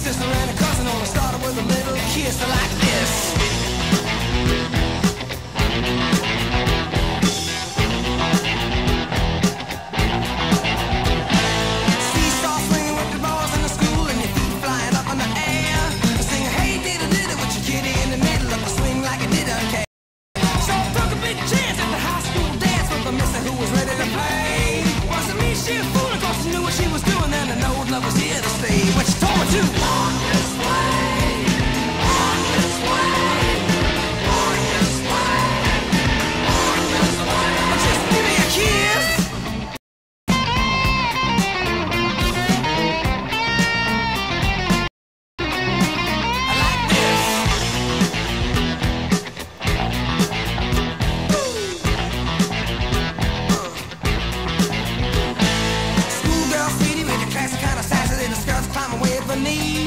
sister and a cousin all started with a little kiss like this. Seesaw swinging with the balls in the school and your feet flying up in the air. Singing, hey, diddle diddle, with your kitty in the middle of the swing like it didn't care. So I took a big chance at the high school dance with a mister who was ready to play. Wasn't me, she a fool, of course she knew what she was doing, and I know love was here to stay. What you told me to? On this way, on this way, on this way, on this way. Just give me a kiss. I like this. Schoolgirl city with the classic kind of sassy little skirts climbing way up her knees.